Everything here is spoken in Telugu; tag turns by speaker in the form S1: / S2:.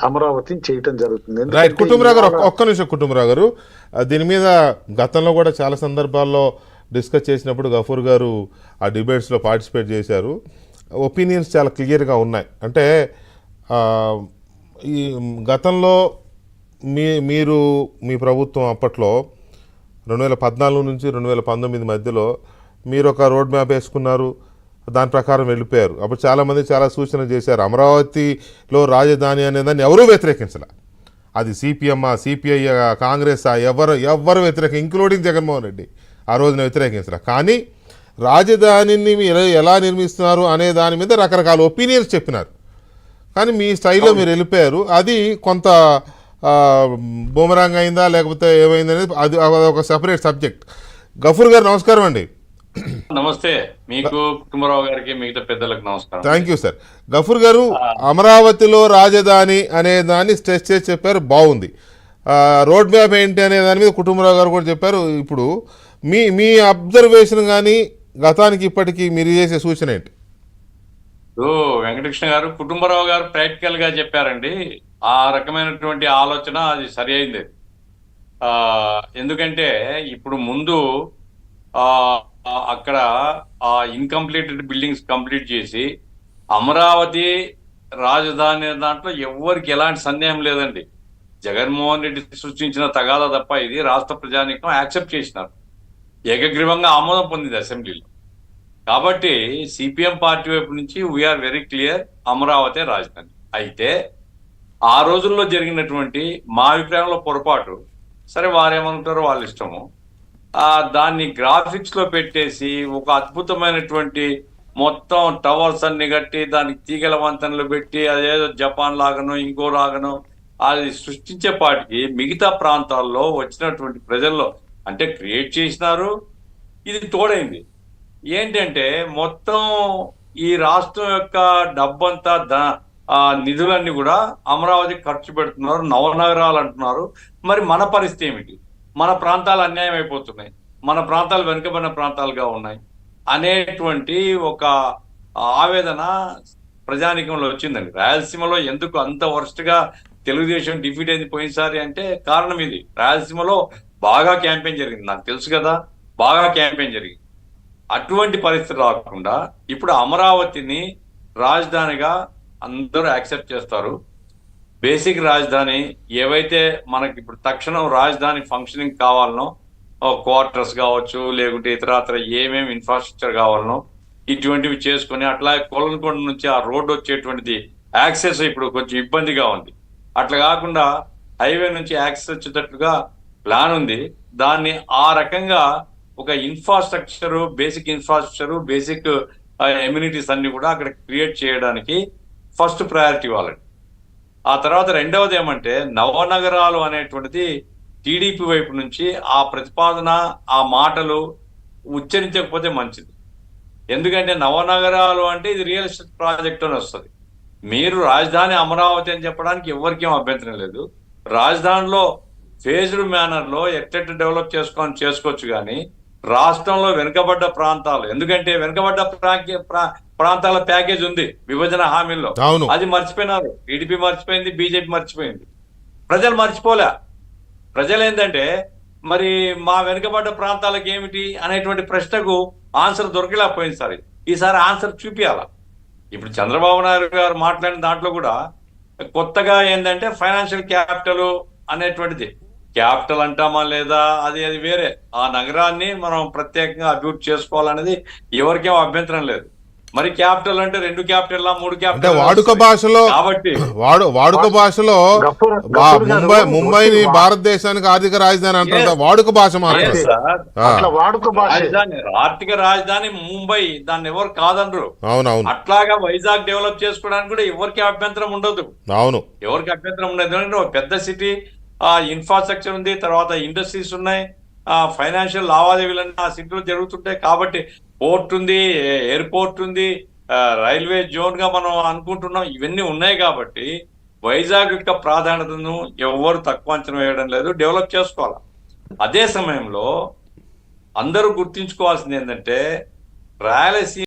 S1: అమరావతిని చేయటం జరుగుతుంది.
S2: రైట్.
S1: ఎందుకంటే
S2: కుటుంబరావు గారు,
S1: ఇవాళ
S2: ఒక్క నిమిషం కుటుంబరావు గారు, దీని మీద గతంలో కూడా చాలా సందర్భాల్లో డిస్కస్ చేసినప్పుడు గఫూర్ గారు ఆ డిబేట్స్లో పార్టిసిపేట్ చేశారు. ఒపీనియన్స్ చాలా క్లియర్గా ఉన్నాయి. అంటే ఆ, ఈ గతంలో మీరు మీ ప్రభుత్వం అప్పట్లో 2014 నుంచి 2019 మధ్యలో మీరు ఒక రోడ్ మ్యాప్ వేసుకున్నారు, దాని ప్రకారం వెళ్ళిపోయారు. అప్పుడు చాలామంది చాలా సూచనలు చేశారు. అమరావతిలో రాజధాని అనేదాన్ని ఎవరూ వ్యతిరేకించాల. అది సిపిఎం, సిపిఐ, కాంగ్రెస్, ఎవరు వ్యతిరేక, ఇంక్లూడింగ్ జగన్మోహన్ రెడ్డి ఆ రోజున వ్యతిరేకించాల. కానీ రాజధానిని ఎలా నిర్మిస్తున్నారు అనే దాని మీద రకరకాల ఒపీనియన్స్ చెప్పినారు. కానీ మీ స్టైల్లో మీరు వెళ్ళిపోయారు. అది కొంత బూమరాంగ్ అయిందా లేకపోతే ఏమైంది అనేది అది ఒక సెపరేట్ సబ్జెక్ట్. గఫూర్ గారు నమస్కారం అండి.
S3: నమస్తే మీకు, కుటుంబరావు గారికి, మిగతా పెద్దలకు నమస్కారం.
S2: Thank you sir. గఫూర్ గారు, అమరావతిలో రాజధాని అనే దాన్ని స్ట్రెస్ చేసి చెప్పారు, బాగుంది. రోడ్ మ్యాప్ ఏంటి అనే దాని మీద కుటుంబరావు గారు కూడా చెప్పారు. ఇప్పుడు మీ అబ్జర్వేషన్ కానీ గతానికి ఇప్పటికీ మీరు చేసే సూచన ఏంటి?
S3: వెంకటకృష్ణ గారు, కుటుంబరావు గారు ప్రాక్టికల్ గా చెప్పారండి. ఆ రకమైనటువంటి ఆలోచన అది సరి అయింది. ఎందుకంటే ఇప్పుడు ముందు అక్కడ ఇన్కంప్లీటెడ్ బిల్డింగ్స్ కంప్లీట్ చేసి అమరావతి రాజధాని దాంట్లో ఎవరికి ఎలాంటి సందేహం లేదండి. జగన్మోహన్ రెడ్డి సృష్టించిన తగాదా తప్ప ఇది రాష్ట్ర ప్రజానీకం యాక్సెప్ట్ చేసినారు. ఏకగ్రీవంగా ఆమోదం పొందింది అసెంబ్లీలో. కాబట్టి సిపిఎం పార్టీ వైపు నుంచి వీఆర్ వెరీ క్లియర్, అమరావతి రాజధాని. అయితే ఆ రోజుల్లో జరిగినటువంటి మా అభిప్రాయంలో పొరపాటు, సరే వారేమంటారో వాళ్ళ ఇష్టము, దాన్ని గ్రాఫిక్స్ లో పెట్టేసి ఒక అద్భుతమైనటువంటి మొత్తం టవర్స్ అన్ని కట్టి దానికి తీగల వంతెనలు పెట్టి అదేదో జపాన్ లాగానో ఇంకో లాగానో అది సృష్టించేపాటికి మిగతా ప్రాంతాల్లో వచ్చినటువంటి ప్రజల్లో అంటే క్రియేట్ చేసినారు. ఇది తోడైంది ఏంటంటే మొత్తం ఈ రాష్ట్రం యొక్క డబ్బంతా నిధులన్నీ కూడా అమరావతి ఖర్చు పెడుతున్నారు, నవనగరాలు అంటున్నారు. మరి మన పరిస్థితి ఏమిటి? మన ప్రాంతాలు అన్యాయం అయిపోతున్నాయి, మన ప్రాంతాలు వెనుకబడిన ప్రాంతాలుగా ఉన్నాయి అనేటువంటి ఒక ఆవేదన ప్రజానీకంలో వచ్చిందండి. రాయలసీమలో ఎందుకు అంత వరస్ట్ గా తెలుగుదేశం డిఫీట్ అయింది పోయినసారి అంటే కారణం ఇది. రాయలసీమలో బాగా క్యాంపెయిన్ జరిగింది, నాకు తెలుసు కదా, బాగా క్యాంపెయిన్ జరిగింది. అటువంటి పరిస్థితి రాకుండా ఇప్పుడు అమరావతిని రాజధానిగా అందరూ యాక్సెప్ట్ చేస్తారు. బేసిక్ రాజధాని ఏవైతే మనకి ఇప్పుడు తక్షణం రాజధాని ఫంక్షనింగ్ కావాలనో, క్వార్టర్స్ కావచ్చు, లేకుంటే ఇతరత్ర ఏమేమి ఇన్ఫ్రాస్ట్రక్చర్ కావాలనో ఇటువంటివి చేసుకుని, అట్లా కొలనుకొండ నుంచి ఆ రోడ్డు వచ్చేటువంటిది యాక్సెస్ ఇప్పుడు కొంచెం ఇబ్బందిగా ఉంది. అట్లా కాకుండా హైవే నుంచి యాక్సెస్ వచ్చేటట్లుగా ప్లాన్ ఉంది. దాన్ని ఆ రకంగా ఒక ఇన్ఫ్రాస్ట్రక్చర్, బేసిక్ ఎమ్యూనిటీస్ అన్ని కూడా అక్కడ క్రియేట్ చేయడానికి ఫస్ట్ ప్రయారిటీ ఇవ్వాలండి. ఆ తర్వాత రెండవది ఏమంటే నవనగరాలు అనేటువంటిది టీడీపీ వైపు నుంచి ఆ ప్రతిపాదన, ఆ మాటలు ఉచ్చరించకపోతే మంచిది. ఎందుకంటే నవనగరాలు అంటే ఇది రియల్ ఎస్టేట్ ప్రాజెక్ట్ అని వస్తుంది. మీరు రాజధాని అమరావతి అని చెప్పడానికి ఎవరికేం అభ్యంతరం లేదు. రాజధానిలో ఫేజ్డ్ మేనర్ లో ఎట్ట డెవలప్ చేసుకోవచ్చు కానీ రాష్ట్రంలో వెనుకబడ్డ ప్రాంతాలు, ఎందుకంటే వెనుకబడ్డ ప్రాంతాల ప్యాకేజ్ ఉంది విభజన హామీల్లో, అది మర్చిపోయినారు. టీడీపీ మర్చిపోయింది, బీజేపీ మర్చిపోయింది, ప్రజలు మర్చిపోలే. ప్రజలు ఏంటంటే మరి మా వెనుకబడ్డ ప్రాంతాలకు ఏమిటి అనేటువంటి ప్రశ్నకు ఆన్సర్ దొరకలేకపోయింది సార్. ఈసారి ఆన్సర్ చూపించాల. ఇప్పుడు చంద్రబాబు నాయుడు గారు మాట్లాడిన దాంట్లో కూడా కొత్తగా ఏంటంటే ఫైనాన్షియల్ క్యాపిటల్ అనేటువంటిది, క్యాపిటల్ అంటామా లేదా అది వేరే, ఆ నగరాన్ని మనం ప్రత్యేకంగా అభివృద్ధి చేసుకోవాలనేది ఎవరికేం అభ్యంతరం లేదు. మరి క్యాపిటల్ అంటే 2 క్యాపిటల్ 3 క్యాపిటల్
S2: వాడుక భాషలో, కాబట్టి వాడుక భాషలో ముంబైని భారతదేశానికి ఆర్థిక రాజధాని అంటారు. వాడుక భాష
S3: ఆర్థిక రాజధాని ముంబై, దాన్ని ఎవరు కాదనరు.
S2: అవునవును.
S3: అట్లాగా వైజాగ్ డెవలప్ చేసుకోవడానికి కూడా ఎవరికి అభ్యంతరం ఉండదు.
S2: అవును,
S3: ఎవరికి అభ్యంతరం ఉండదు. ఎందుకంటే పెద్ద సిటీ, ఇన్ఫ్రాస్ట్రక్చర్ ఉంది, తర్వాత ఇండస్ట్రీస్ ఉన్నాయి, ఫైనాన్షియల్ లావాదేవీలన్నీ ఆ సిటీలో జరుగుతుంటాయి. కాబట్టి పోర్ట్ ఉంది, ఎయిర్పోర్ట్ ఉంది, రైల్వే జోన్ గా మనం అనుకుంటున్నాం. ఇవన్నీ ఉన్నాయి కాబట్టి వైజాగ్ యొక్క ప్రాధాన్యతను ఎవరు తక్కువ అంచనా వేయడం లేదు, డెవలప్ చేసుకోవాలి. అదే సమయంలో అందరూ గుర్తించుకోవాల్సింది ఏంటంటే రాయలసీమ